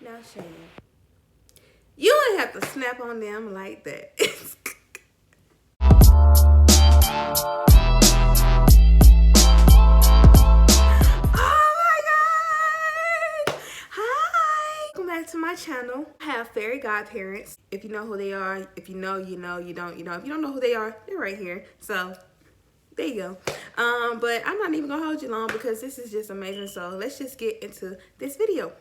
Now, Shan, you ain't have to snap on them like that. To my channel. I have fairy godparents. If you know who they are, if you know, you know, you don't, you know. If you don't know who they are, they're right here. So there you go. But I'm not even gonna hold you long because this is just amazing. So let's just get into this video.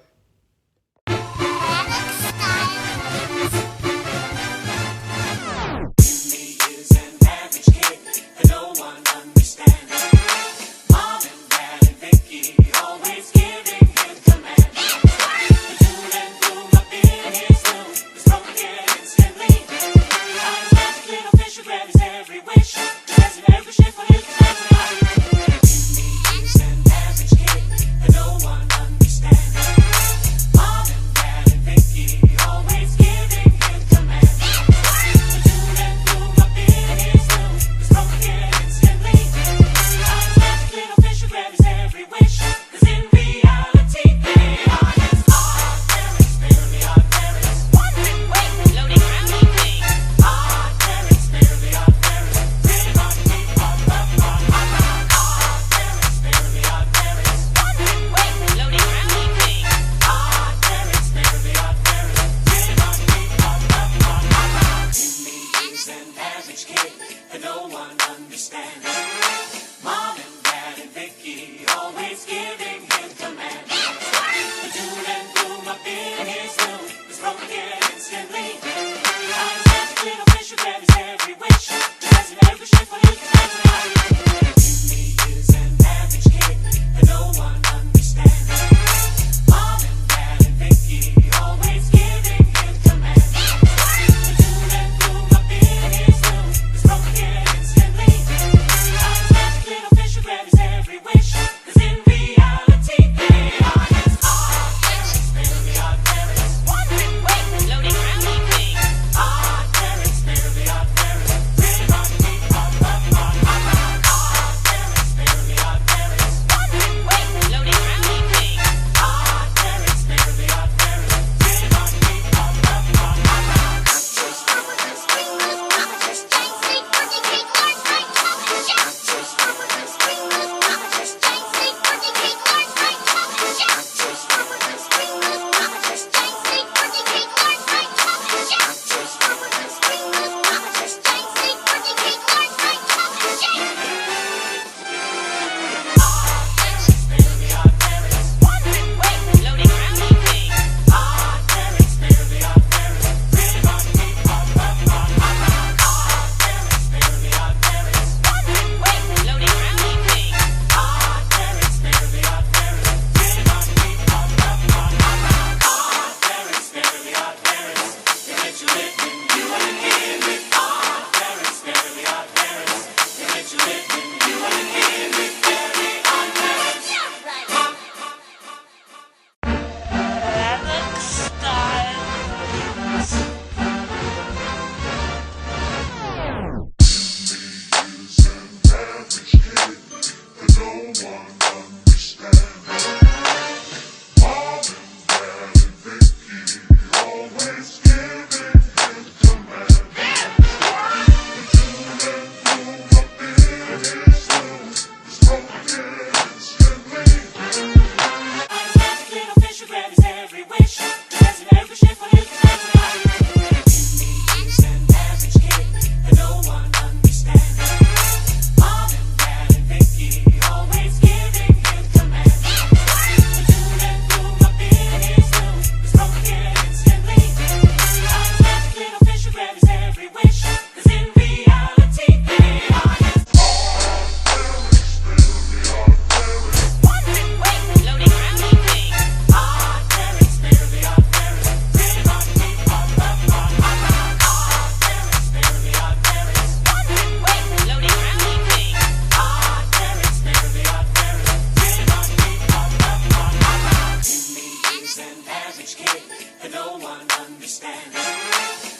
no one understands.